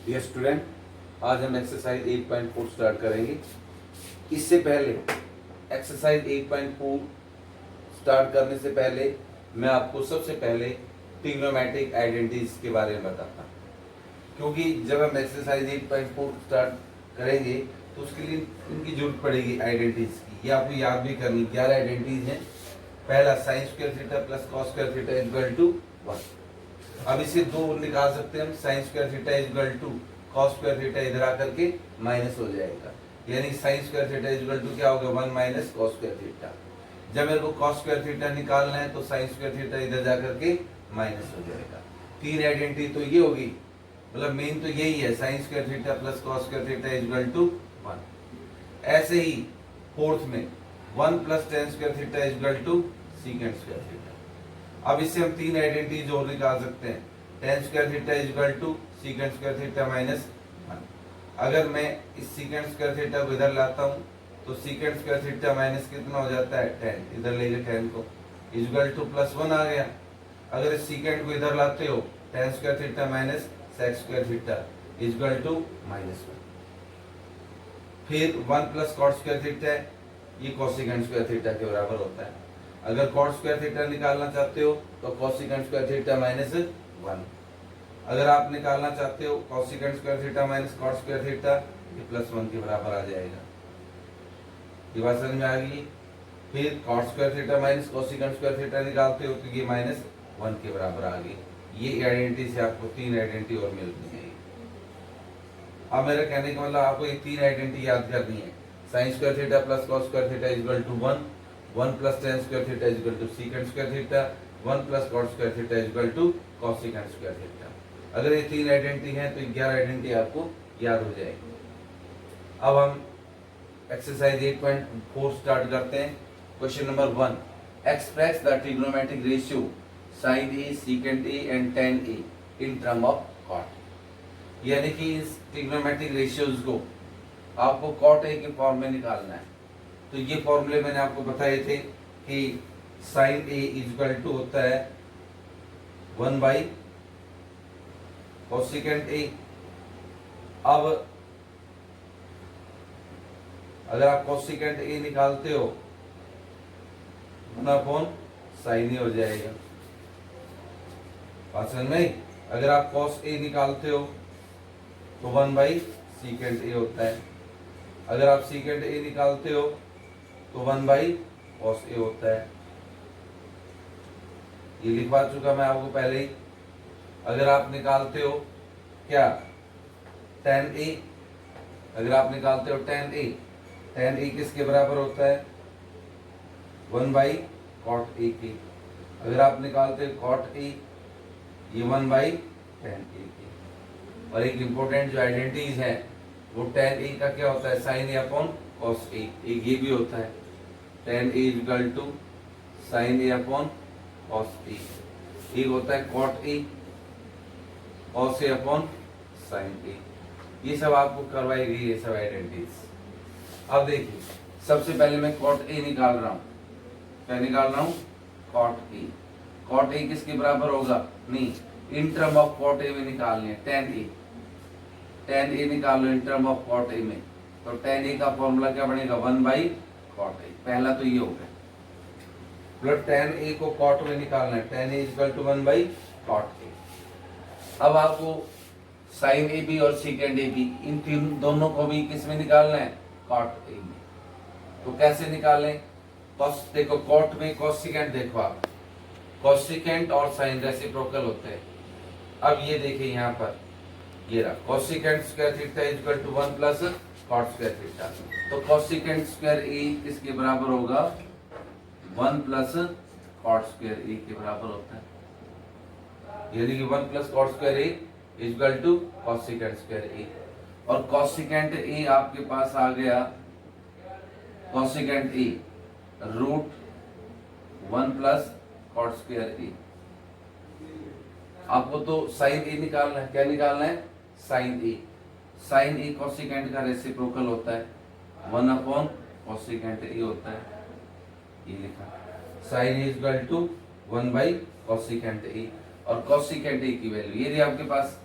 Dear student, आज हम exercise 8.4 start करेंगे। इससे पहले एक्सरसाइज 8.4 स्टार्ट करने से पहले मैं आपको सबसे पहले ट्रिग्नोमेट्रिक आइडेंटिटीज के बारे में बताता हूँ, क्योंकि जब हम एक्सरसाइज 8.4 स्टार्ट करेंगे तो उसके लिए इनकी जरूरत पड़ेगी आइडेंटिटीज की। ये आपको याद भी करनी। 11 आइडेंटिटीज हैं। पहला sine square theta plus cos square theta equal to 1। अब इसे दो निकाल सकते हैं हम। Sine square theta equal to cos square theta इधर आकर के माइनस हो जाएगा, यानी sine square theta equal to क्या होगा 1 माइनस कॉस स्क्वायर थीटा। जब मेरे को कॉस स्क्वायर थीटा निकालना है तो साइन स्क्वायर थीटा इधर जाकर के माइनस हो जाएगा। तीन आइडेंटिटी तो ये होगी, मतलब मेन तो यही है, sine square theta plus cos square theta equal to 1। ऐसे ही फोर्थ में 1 plus tan square theta equal to secant square theta. अब इससे हम तीन आइडेंटिटीज और निकाल सकते हैं। Tan square theta equal to secant square theta minus 1। अगर मैं इस सीकेंड स्क्वायर थीटा को इधर लाता हूँ तो सीकेंड स्क्वायर थीटा माइनस कितना हो जाता है 10, इधर ले गए 10 को, इक्वल टू प्लस 1 आ गया। अगर इस सीकेंड को इधर लाते हो tan square theta minus sec square theta equal to minus 1। फिर 1 प्लस कॉट स्क्वायर थीटा है, ये कोसेकेंड स्क्वायर थीटा के बराबर होता है। अगर कॉट स्क्वायर थीटा निकालना चाहते हो तो कोसेकेंड स्क्वायर थीटा माइनस 1। अगर आप निकालना चाहते हो cosecant square theta minus cot square theta, ये प्लस 1 के बराबर आ जाएगा। ये बात समझ में आ गई। फिर cot square theta minus cosecant square theta निकालते हो तो ये माइनस 1 के बराबर आ गई। ये आइडेंटिटी से आपको तीन आइडेंटिटी और मिलती है। अब मेरा कहने का मतलब आपको ये तीन आइडेंटिटी याद करनी है। Sine square theta plus cos square theta equal to 1, 1 plus tan square theta equal to secant square theta, 1 plus cot square theta equal to cosecant square theta. अगर ये तीन आइडेंटिटी हैं तो 11 आइडेंटिटी आपको याद हो जाएगी। अब हम एक्सरसाइज 8.4 स्टार्ट करते हैं। Question number 1, express the trigonometric ratio sine A secant A and tan A in term of cot. यानी कि इस ट्रिग्नोमेट्रिक रेशियोज को आपको कॉट ए के फॉर्म में निकालना है। तो ये फॉर्मूले मैंने आपको बताए थे कि साइन ए इक्वल टू होता है 1 बाई कोसेकेंड ए। अब अगर आप कोसेकेंड ए निकालते हो 1 अपॉन साइन ए हो जाएगा। बात समझ में? अगर आप कॉस ए निकालते हो तो 1 बाई सीकेंड ए होता है। अगर आप सीकेंड ए निकालते हो तो 1 बाई कॉस ए होता है। ये लिखवा चुका मैं आपको पहले ही। अगर आप निकालते हो क्या टेन ए, अगर आप निकालते हो टेन ए किसके बराबर होता है 1 बाई कॉट ए के। अगर आप निकालते हो कॉट ए, ये 1 बाई टेन ए के। और एक इंपॉर्टेंट जो आइडेंटिटीज है वो टेन ए का क्या होता है sine A upon cos A. एक ये भी होता है tan A equal to sine A upon cos A. एक होता है cot A cos A upon sine A. ये सब आपको करवाई गई ये सब आइडेंटिटीज। अब देखिए, सबसे पहले मैं कॉट ए निकाल रहा हूँ। क्या निकाल रहा हूँ? Cot A. कॉट ए किसके बराबर होगा? नहीं, in term of cot A में निकालने हैं टेन ए निकाल लो in term of cot A में। तो टेन ए का फॉर्मूला क्या बनेगा 1 बाई कॉट ए। पहला तो ये हो गया। प्लस टेन ए को कॉट में निकालना है, tan A equal to 1 by cot A. अब आपको साइन ए बी और सीकेंड ए बी इन तीन दोनों को भी किस में निकालना है? कॉट ए में। तो कैसे निकालें? कॉस देखो, कॉट में कोसेकेंड देखो आप, कोसेकेंड और साइन रेसिप्रोकल होते हैं। अब ये देखिए यहाँ पर ये रहा cosecant square theta equal to 1 plus cot square theta. तो कोसेकेंड स्क्वायर ए किसके बराबर होगा 1 प्लस कॉट स्क्वायर ए के बराबर होता है। यानी कि 1 plus cot square A equal to cosecant square A. और कोसेकेंड ए आपके पास आ गया cosecant A root 1 plus cot square A. आपको तो साइन ए निकालना है। क्या निकालना है? Sine A. Sine A cosecant का रेसिप्रोकल होता है 1 अपॉन कोसेकेंड ए होता है। ये लिखा sine A equal to 1 by cosecant A. और कोसेकेंड ए की वैल्यू ये आपके पास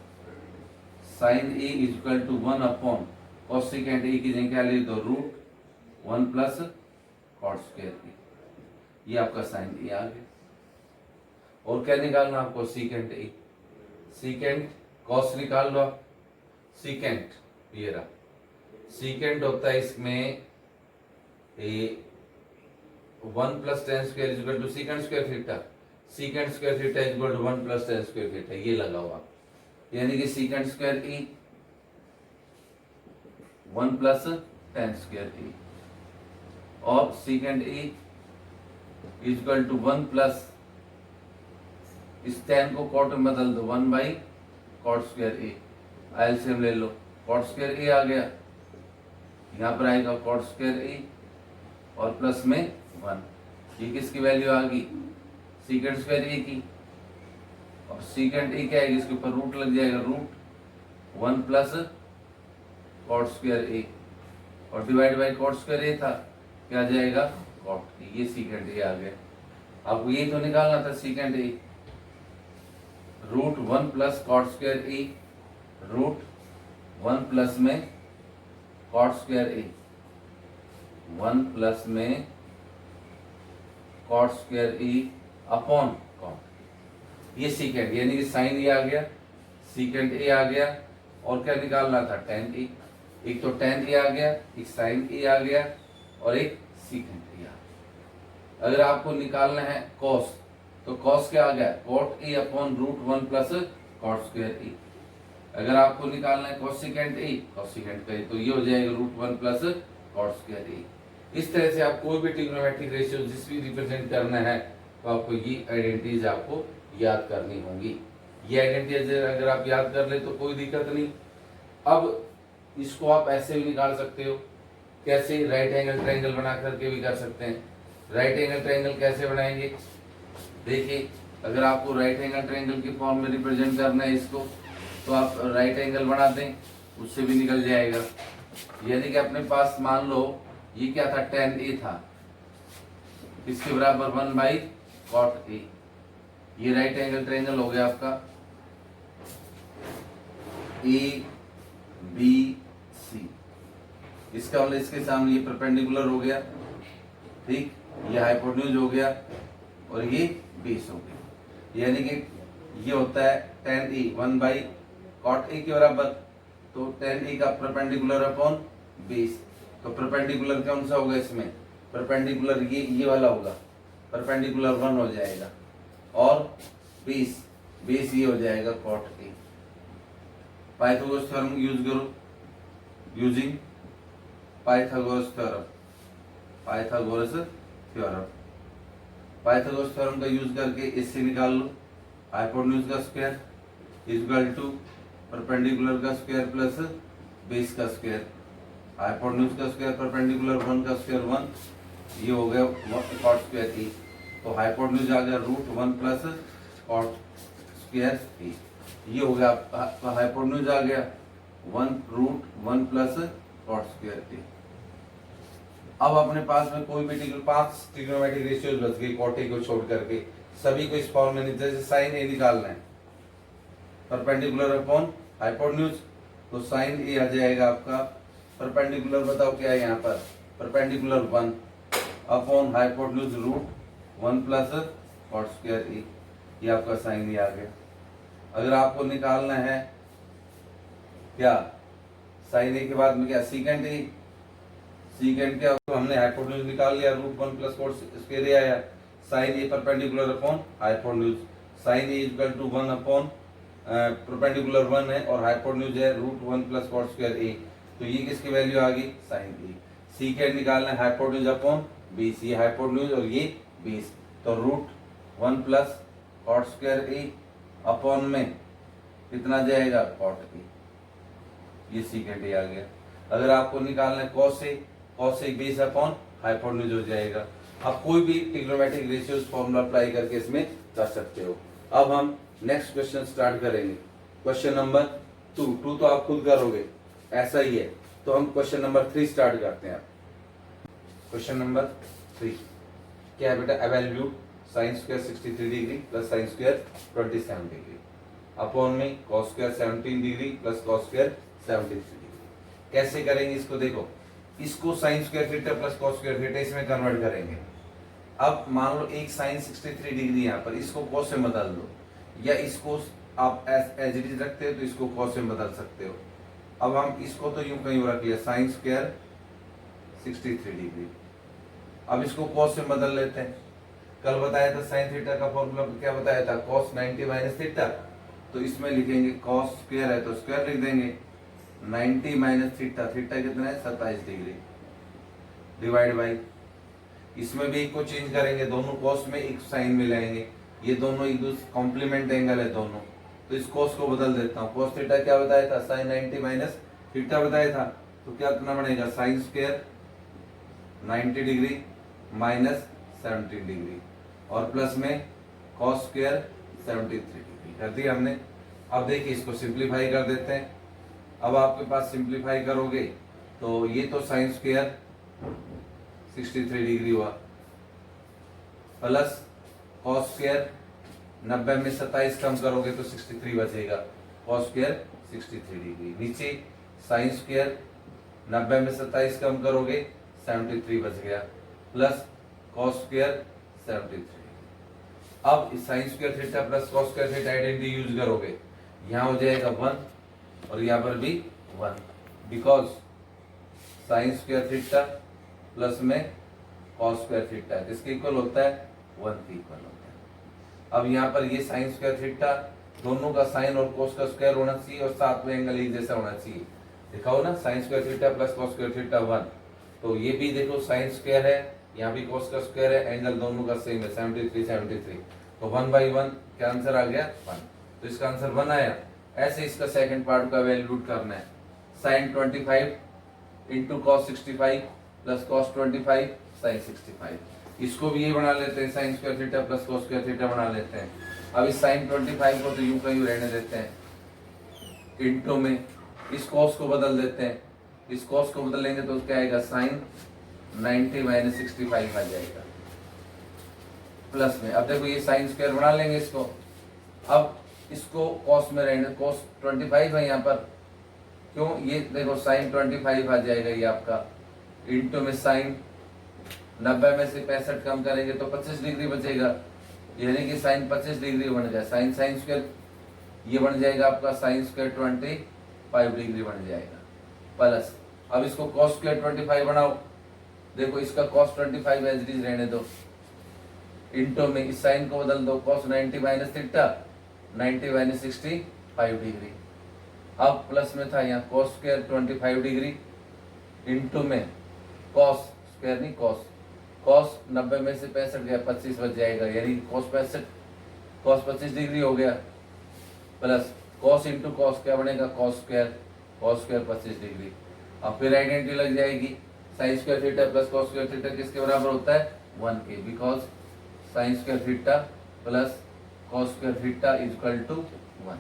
sine A is equal to 1 upon cosecant A की जगह क्या ले दो root 1 plus cot square A. ये आपका साइन ए आ गया। और क्या निकालना आपको, सीकेंट ए। सीकेंट कॉस निकाल लो आप। सीकेंट ये रहा, सीकेंट होता है इसमें A 1 plus tan square is equal to secant square theta. Secant square theta is equal to 1 plus tan square theta. ये लगा हुआ, यानी कि secant square A 1 plus tan square A और secant A is equal to 1 plus, इस tan को cot में बदल दो 1 by cot square A. LCM ले लो, कॉट स्क्वायर ए आ गया, यहाँ पर आएगा कॉट स्क्वायर ए और प्लस में 1। ये किसकी वैल्यू आ गई, सीकेंट स्क्वायर ए की। और सीकेंट ए क्या आएगी, इसके ऊपर रूट लग जाएगा, root 1 plus cot square A और डिवाइड बाई कॉट स्क्वायर ए था, क्या आ जाएगा कॉट। ये सीकेंट ए आ गया। आपको यही तो निकालना था, secant A root 1 plus cot square A, root 1 plus में कॉट स्क्वायर ए, 1 प्लस में cot square A upon cot. ये सीकेंट, यानी कि साइन ए आ गया, सीकेंट ए आ गया और क्या निकालना था, टेन ए। एक तो टेन ए आ गया, एक साइन ए आ गया और एक सीकेंट ए आ गया। अगर आपको निकालना है कॉस, तो कॉस क्या आ गया, cot A upon root 1 plus cot square A. अगर आपको निकालना है कोसेकेंट ए, कोसेकेंट का, तो ये हो जाएगा रूट 1 प्लस कॉट स्क्वायर ए। इस तरह से आप कोई भी ट्रिग्नोमेट्रिक रेशियो जिस भी रिप्रेजेंट करना है तो आपको ये आइडेंटिटीज आपको याद करनी होंगी। ये आइडेंटिटीज अगर आप याद कर ले तो कोई दिक्कत नहीं। अब इसको आप ऐसे भी निकाल सकते हो, कैसे, राइट एंगल ट्रायंगल बना करके भी कर सकते हैं। राइट एंगल ट्रायंगल कैसे बनाएंगे, देखिए, अगर आपको राइट एंगल ट्रायंगल की फॉर्म में रिप्रेजेंट करना है इसको, तो आप राइट एंगल बना दें, उससे भी निकल जाएगा। यानी कि अपने पास मान लो ये क्या था, टेन ए था, इसके बराबर 1 बाई कॉट ए। ये राइट एंगल ट्रायंगल हो गया आपका ए बी सी। इसका मतलब इसके सामने ये परपेंडिकुलर हो गया, ठीक, ये हाइपोटेन्यूज हो गया और ये बेस हो गया। यानी कि ये होता है tan A 1 by cot A के बराबर, तो टेन ए का परपेंडिकुलर अपॉन बेस। तो परपेंडिकुलर कौन सा होगा इसमें, परपेंडिकुलर ये वाला होगा, परपेंडिकुलर 1 हो जाएगा और बेस, बेस ये हो जाएगा cot A. Pythagoras theorem use करो, using Pythagoras theorem, Pythagoras theorem. Pythagoras theorem का यूज करके इससे निकाल लो, हाइपोटेन्यूज का square is equal to perpendicular का स्क्वायर प्लस बेस का स्क्वायर। हाइपोटेन्यूज का स्क्वायर परपेंडिकुलर 1 का स्क्वायर 1, ये हो गया कॉट स्क्वायर ए। तो हाइपोटेन्यूज आ गया root 1 plus cot square A. ये हो गया आपका हाइपोटेन्यूज आ गया 1 रूट 1 प्लस कॉट स्क्वायर ए। अब अपने पास में कोई भी 5 ट्रिग्नोमेट्रिक रेशियोज बच गए कॉट ए को छोड़ करके, सभी को इस फॉर्म में, जैसे साइन ए निकालना है, परपेंडिकुलर अपॉन हाइपोटेन्यूज, तो साइन ए आ जाएगा आपका परपेंडिकुलर, बताओ क्या है यहाँ पर, perpendicular 1 upon hypotenuse root 1 plus cot square A. ये आपका साइन ए आ गया। अगर आपको निकालना है क्या, साइन ए के बाद में क्या, सीकेंट ए। सीकेंट क्या, तो हमने हाइपोटेन्यूज निकाल लिया, root 1 plus cot square A आया। Sine A perpendicular upon hypotenuse, sine A equal to 1 upon perpendicular 1 है और हाइपोटेन्यूज है root 1 plus cot square A. तो ये किसकी वैल्यू आ गई, साइन ए। सीकेंट निकालना है हाइपोटेन्यूज अपॉन बेस, ये हाइपोटेन्यूज और ये बेस, तो root 1 plus cot square A upon में कितना जाएगा, कॉट ए। ये सीकेंट ए आ गया। अगर आपको निकालना है cos A, cos A base upon hypotenuse हो जाएगा। आप कोई भी ट्रिग्नोमेट्रिक रेशियोज फॉर्मूला अप्लाई करके इसमें कर सकते हो। अब हम नेक्स्ट क्वेश्चन स्टार्ट करेंगे, क्वेश्चन नंबर 2 तो आप खुद करोगे, ऐसा ही है। तो हम क्वेश्चन नंबर 3 स्टार्ट करते हैं। क्वेश्चन नंबर 3 क्या है बेटा, evaluate sine square 63 degree plus sine square 27 degree. Upon में cos square 17 degree plus cos square 73 degree. कैसे करेंगे इसको, देखो इसको sin square theta plus cos square theta इसमें कन्वर्ट करेंगे। अब मान लो एक sin 63 डिग्री यहाँ पर, इसको cos से बदल दो, या इसको आप एज इट इज रखते हो तो इसको cos से बदल सकते हो। अब हम इसको तो यूं कहीं रख लिया sin स्क्वायर 63 डिग्री, अब इसको cos से बदल लेते हैं। कल बताया था sin थीटा का फॉर्मूला क्या बताया था, cos 90 माइनस थीटा, तो इसमें लिखेंगे cos स्क्वायर है तो स्क्वायर लिख देंगे, 90 माइनस थीटा, थीटा कितना है 27 डिग्री, डिवाइड बाई, इसमें भी एक को चेंज करेंगे, दोनों cos में एक साइन मिलाएंगे, ये दोनों एक दूसरे कॉम्प्लीमेंट एंगल है दोनों, तो इस cos को बदल देता हूँ। cos थीटा क्या बताया था, sin 90 माइनस थीटा बताया था, तो क्या कितना बनेगा sin square 90 degree minus 17 degree और प्लस में cos स्क्वायर 73 डिग्री कर दिया हमने। अब देखिए इसको सिंप्लीफाई कर देते हैं। अब आपके पास सिंप्लीफाई करोगे तो ये तो sin स्क्वायर 63 डिग्री हुआ प्लस cos स्क्वायर 90 में 27 कम करोगे तो 63 बचेगा, cos स्क्वायर 63 डिग्री, नीचे sin स्क्वायर 90 में 27 कम करोगे 73 बच गया, प्लस cos स्क्वायर 73। अब sin square theta plus cos square theta identity use करोगे, यहाँ हो जाएगा 1 और यहाँ पर भी 1, because sin square theta plus में cos स्क्वायर थीटा किसके इक्वल होता है, 1 के इक्वल होता है। अब यहाँ पर ये sin स्क्वायर थीटा दोनों का साइन और cos का स्क्वायर होना चाहिए और साथ में एंगल एक जैसा होना चाहिए, दिखाओ ना, sin square theta plus cos square theta 1, तो ये भी देखो sin स्क्वायर है, यहाँ भी cos का स्क्वायर है, एंगल दोनों का सेम है 73 तो 1/1 क्या आंसर आ गया 1, तो इसका आंसर 1 आया। ऐसे इसका सेकंड पार्ट का वैल्यूट करना है, sin 25 into cos 65 plus cos 25 sin 65, इसको भी ये बना लेते हैं sin square theta plus cos square theta बना लेते हैं। अब इस sin 25 को तो यूं का यूं रहने देते हैं, इंटू में इस cos को बदल देते हैं, इस cos को बदलेंगे तो क्या आएगा sin 90 माइनस 65 आ जाएगा, प्लस में अब देखो ये sin स्क्वायर बना लेंगे इसको, अब इसको cos में रहने, cos 25 है यहाँ पर, क्यों ये देखो sin 25 आ जाएगा ये आपका, इंटू में sin 90 में से 65 कम करेंगे तो 25 डिग्री बचेगा, यानी कि sin 25 डिग्री बन गया, sin स्क्वायर ये बन जाएगा आपका sin स्क्वायर 25 डिग्री बन जाएगा, प्लस अब इसको cos स्क्वायर 25 बनाओ, देखो इसका cos 25 एज इट इज रहने दो, इंटू में इस साइन को बदल दो, cos 90 minus theta 90 minus 65 degree, अब प्लस में था यहाँ cos स्क्वायर 25 डिग्री इंटू में cos स्क्वायर नहीं cos 90 में से 65 गया 25 बच जाएगा, यानी cos 25 डिग्री हो गया, प्लस cos इंटू cos क्या बनेगा cos स्क्वायर 25 डिग्री। अब फिर आइडेंटिटी लग जाएगी, sin square theta plus cos square theta किसके बराबर होता है 1 के, because sin square theta plus cos square theta is equal to 1।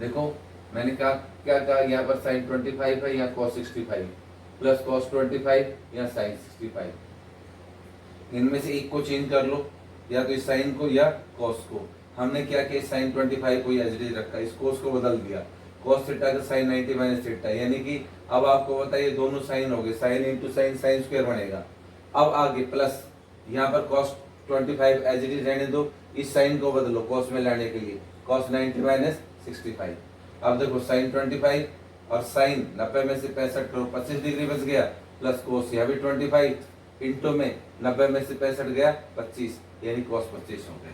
देखो मैंने कहा क्या कहा, यहाँ पर sin 25 है या cos 65 प्लस cos 25 या sin 65, इनमें से एक को चेंज कर लो, या तो इस साइन को या cos को। हमने क्या किया, sin 25 को एज इट इज रखा, इस cos को बदल दिया, cos थीटा का sin 90 माइनस थीटा, यानी कि अब आपको बताइए दोनों साइन हो गए, sine into sine sine square बनेगा। अब आगे प्लस यहाँ पर cos 25 एज इट इज रहने दो, इस साइन को बदलो cos में लाने के लिए, cos 90 माइनस 65। अब देखो sin 25 और sin 90 में से 65 करो 25 डिग्री बच गया, प्लस cos यहाँ भी 25 इंटू में 90 में से 65 गया 25, यानी cos 25 हो गया।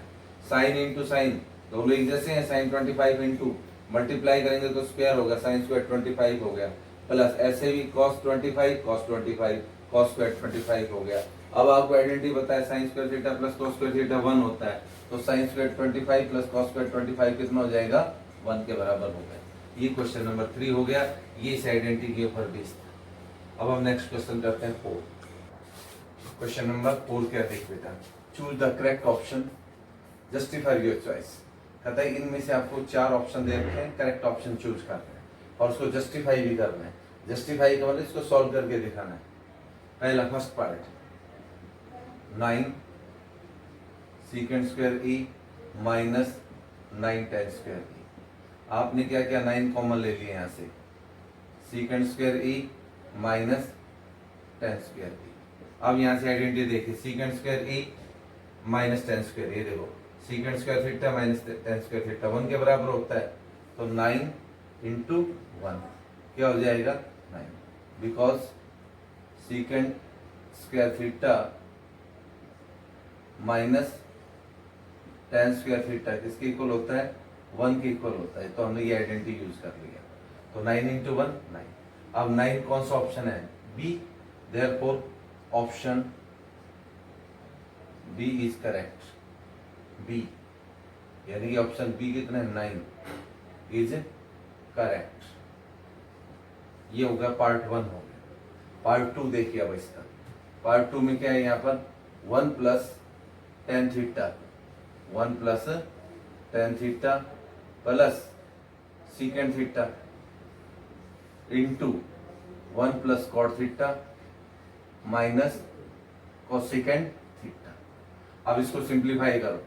साइन इंटू साइन दोनों एक जैसे हैं, sin 25 इंटू मल्टीप्लाई करेंगे तो स्क्वायर होगा, sin स्क्वायर 25 हो गया, प्लस ऐसे भी cos 25 cos स्क्वायर 25 हो गया। अब आपको आइडेंटिटी बताया sin square theta plus cos square theta 1 होता है, तो sin square 25 plus cos square 25 कितना हो जाएगा 1 के बराबर हो गया। ये क्वेश्चन नंबर 3 हो गया, ये इस आइडेंटिटी के ऊपर बेस्ड था। अब हम नेक्स्ट क्वेश्चन करते हैं 4। क्वेश्चन नंबर 4 क्या देख बेटा, choose the correct option, justify your choice. कहता है इनमें से आपको 4 ऑप्शन दे रखे हैं, करेक्ट ऑप्शन चूज करना है और उसको जस्टिफाई भी करना है। जस्टिफाई का मतलब इसको सॉल्व करके दिखाना है। पहला first part 9 secant square e minus 9 tan square e, आपने क्या किया, 9 कॉमन ले लिया यहाँ से, सीकेंड स्क्वायर ए माइनस टेन स्क्वायर ए। अब यहाँ से आइडेंटिटी देखिए, सीकेंड स्क्वायर ए माइनस टेन स्क्वायर, ये देखो सीकेंड square theta minus ten square theta 1 के बराबर होता है, तो 9 इंटू 1 क्या हो जाएगा 9, because सीकेंड square theta minus ten square theta किसके इक्वल होता है, 1 के इक्वल होता है। तो हमने ये आइडेंटिटी यूज कर लिया, तो 9 इंटू 1 9। अब 9 कौन सा ऑप्शन है, B, therefore option B is correct, B यानी कि ऑप्शन बी कितना है 9 इज करेक्ट। ये हो गया पार्ट 1 हो गया। पार्ट 2 देखिए अब इसका, पार्ट 2 में क्या है, यहाँ पर 1 plus tan theta, 1 plus tan theta plus secant theta into 1 plus cot theta minus cosecant theta. अब इसको सिंप्लीफाई करो।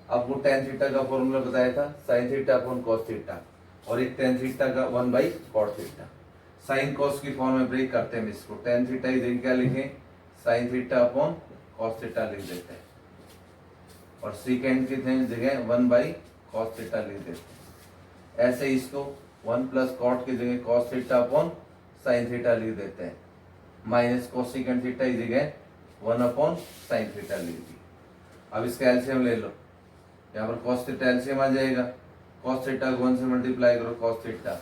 अब वो टेन थीटा का फॉर्मूला बताया था, sine theta upon cos theta, और एक टेन थीटा का 1 by cot theta. Sine cos की फॉर्म में ब्रेक करते हैं इसको, टेन थीटा इधर क्या लिखें, sine theta upon cos theta लिख देते हैं, और सीकेंड की जगह 1 बाई कॉस थीटा लिख देते हैं। ऐसे इसको 1 प्लस कॉट की जगह cos theta upon sine theta लिख देते हैं, माइनस कोसेकेंड थीटा की जगह 1 अपॉन साइन थीटा लिख दी। अब इसका एलसीएम ले लो, यहाँ पर कॉस थीटा एलसीएम आ जाएगा, कॉस थीटा को 1 से मल्टीप्लाई करो, cos theta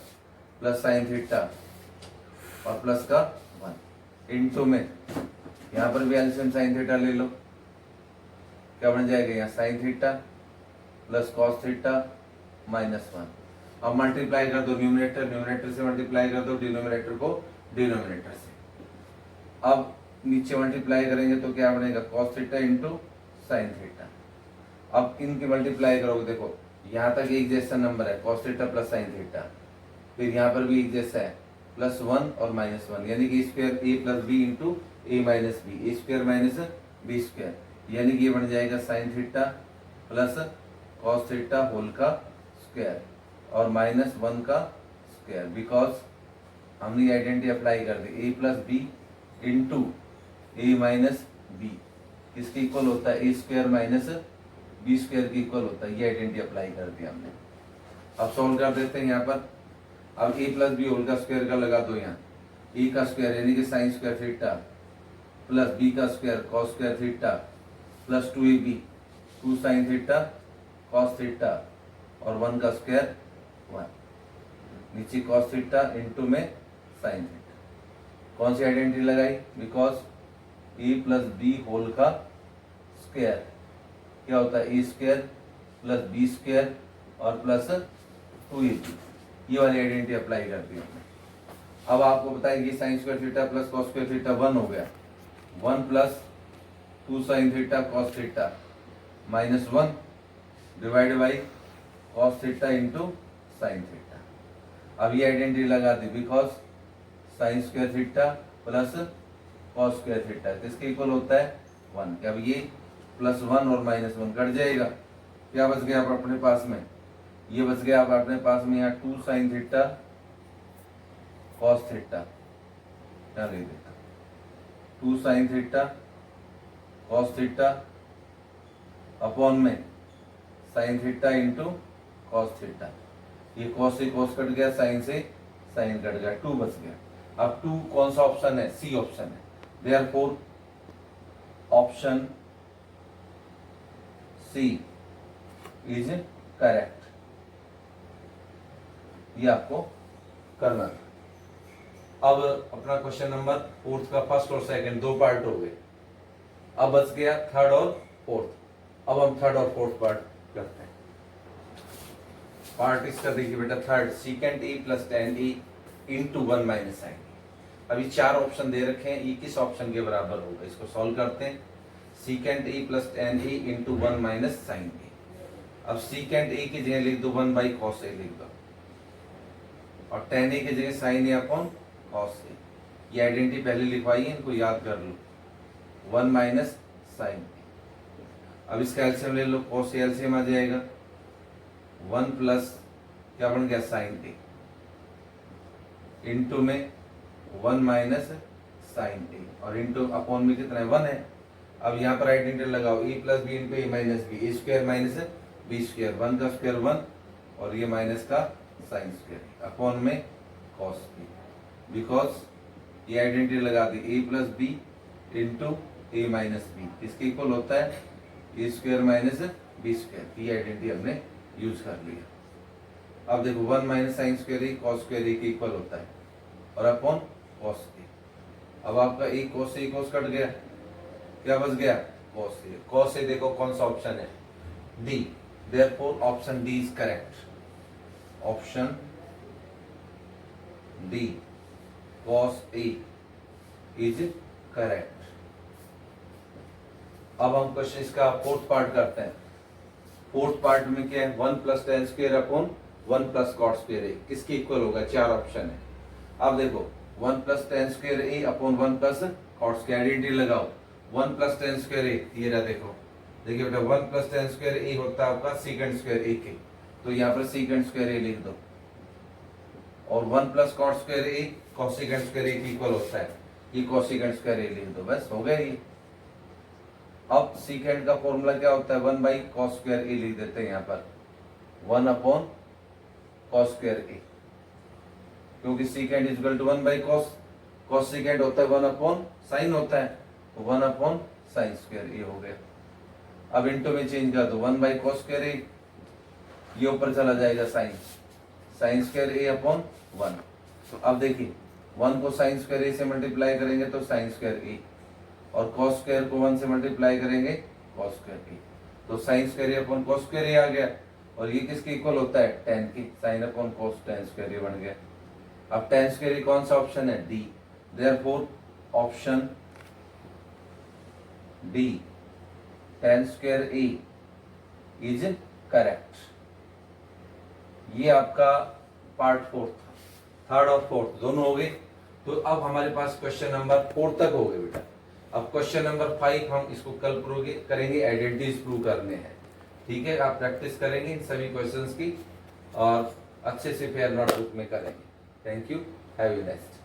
plus sine theta और प्लस का 1 इंटू में यहाँ पर भी एलसीएम साइन थीटा ले लो, क्या बन जाएगा यहाँ sign theta plus cos theta minus 1। अब मल्टीप्लाई कर दो, न्यूमरेटर से मल्टीप्लाई कर दो डिनोमिनेटर को डिनोमिनेटर से। अब नीचे मल्टीप्लाई करेंगे तो क्या बनेगा, cos theta into sine theta. अब इनकी मल्टीप्लाई करोगे, देखो यहाँ तक एक जैसा नंबर है, cos theta plus sine theta, फिर यहाँ पर भी एक जैसा है, प्लस 1 और माइनस 1, यानी कि square A plus B into A minus B, A square minus B square, यानी कि ये बन जाएगा sine theta plus cos theta whole का स्क्वायर और माइनस 1 का स्क्वायर, बिकॉज हमने आइडेंटिटी अप्लाई कर दी, A plus B into A minus B किसके इक्वल होता है, A square minus B square के इक्वल होता है। ये आइडेंटिटी अप्लाई कर दी हमने। अब सॉल्व कर देते हैं यहाँ पर। अब ए प्लस बी होल का स्क्वायर का लगा दो यहाँ, ए का स्क्वायर यानी कि sine square theta plus B का square cos square theta plus 2ab 2 sine theta cos theta और 1 का स्क्वायर 1, नीचे कॉस थीटा इंटू में साइन थीटा। कौन सी आइडेंटिटी लगाई, because A plus B whole का स्क्वायर क्या होता है, A square plus B square और प्लस 2ab, ये वाली आइडेंटिटी अप्लाई कर दी हमने। अब आपको बताएंगे sine square theta plus cos square theta 1 हो गया, 1 plus 2 sine theta cos theta minus 1 divide by cos theta into sine theta. अब ये आइडेंटिटी लगा दी, because sine square theta plus cos square theta किसके इक्वल होता है 1। अब ये प्लस 1 और माइनस 1 कट जाएगा, क्या बच गया आप अपने पास में, ये बच गया आप अपने पास में यहाँ 2 साइन थीटा कॉस थीटा, क्या ले देता 2 sine theta cos theta upon में sine theta into cos theta, ये कॉस से कॉस कट गया, साइन से साइन कट गया, 2 बच गया। अब 2 कौन सा ऑप्शन है, सी ऑप्शन है, therefore option C is correct. ये आपको करना है। अब अपना क्वेश्चन नंबर 4 का फर्स्ट और सेकंड 2 पार्ट हो गए, अब बच गया थर्ड और फोर्थ। अब हम थर्ड और फोर्थ पार्ट करते हैं। पार्ट इसका देखिए बेटा, third secant A plus tan A into 1 minus sine. अभी 4 ऑप्शन दे रखे हैं, ये किस ऑप्शन के बराबर होगा, इसको सॉल्व करते हैं। Secant A plus tan A into 1 minus sine A. अब सीकेंट ए की जगह लिख दो 1 बाई कॉस ए लिख दो, और टेन ए की जगह साइन ए अपॉन कॉस ए। ये आइडेंटिटी पहले लिखवाई है, इनको याद कर लो, 1 माइनस साइन ए। अब इसका एलसीएम ले लो, कॉस ए एलसीएम आ जाएगा 1 प्लस क्या बन गया साइन ए, इंटू में 1 माइनस साइन ए, और इंटू अपॉन में कितना है 1 है। अब यहाँ पर राइट इंटीग्रल लगाओ, ए plus B into A minus B, A square minus B square, 1 का स्क्वायर 1 और ये माइनस का साइन स्क्वायर अपॉन में कॉस बी, बिकॉज ये आइडेंटिटी लगा दी A plus B into A minus B किसके इक्वल होता है A square minus B square, ये आइडेंटिटी हमने यूज कर लिया। अब देखो 1 माइनस साइन स्क्वायर ए कॉस स्क्वायर ए के इक्वल होता है और अपॉन कॉस ए। अब आपका ए कॉस से कॉस कट गया, क्या बच गया कॉस ए। कॉस ए देखो कौन सा ऑप्शन है D, therefore option D is correct. Option D cos A is correct. अब हम क्वेश्चन इसका फोर्थ पार्ट करते हैं। फोर्थ पार्ट में क्या है 1 plus tan square upon 1 plus cot square A किसके इक्वल होगा, चार ऑप्शन है। अब देखो 1 plus tan square A upon 1 plus cot square, identity लगाओ 1 प्लस टेन स्क्वायर ए, ये रहा देखो, देखिए बेटा 1 प्लस टेन स्क्वायर ए होता है आपका सीकेंड स्क्वायर ए के, तो यहाँ पर सीकेंड स्क्वायर ए लिख दो, और 1 प्लस कॉट स्क्वायर ए कोसेकेंड स्क्वायर ए के इक्वल होता है, ये कोसेकेंड स्क्वायर ए लिख दो, बस हो गया ये। अब सीकेंड का फॉर्मूला क्या होता है 1 बाई कॉस स्क्वायर ए लिख देते हैं यहाँ पर 1 अपॉन कॉस स्क्वायर ए, क्योंकि secant is equal to 1 by cos, cos secant होता है 1 अपॉन साइन होता है, तो 1 अपॉन साइन स्क्वायर ए हो गया। अब इंटू में चेंज कर दो 1 बाई कॉस स्क्वायर ए, ये ऊपर चला जाएगा sign, sign square A upon 1। तो अब देखिए 1 को साइन स्क्वायर ए से मल्टीप्लाई करेंगे तो साइन स्क्वायर ए, और कॉस स्क्वायर को 1 से मल्टीप्लाई करेंगे कॉस स्क्वायर ए, तो sine square A upon cos square A आ गया, और ये किसके इक्वल होता है tan के, sine upon cos tan square A बन गया। अब tan स्क्वायर ए कौन सा ऑप्शन है D, therefore option D tan square A is correct. ये आपका पार्ट फोर्थ, थर्ड और फोर्थ दोनों हो गए। तो अब हमारे पास क्वेश्चन नंबर 4 तक हो गए बेटा। अब क्वेश्चन नंबर 5 हम इसको कल प्रूव करेंगे, आइडेंटिटीज प्रूव करने हैं, ठीक है। आप प्रैक्टिस करेंगे इन सभी क्वेश्चंस की और अच्छे से फेयर नोटबुक में करेंगे। Thank you, have a nice day.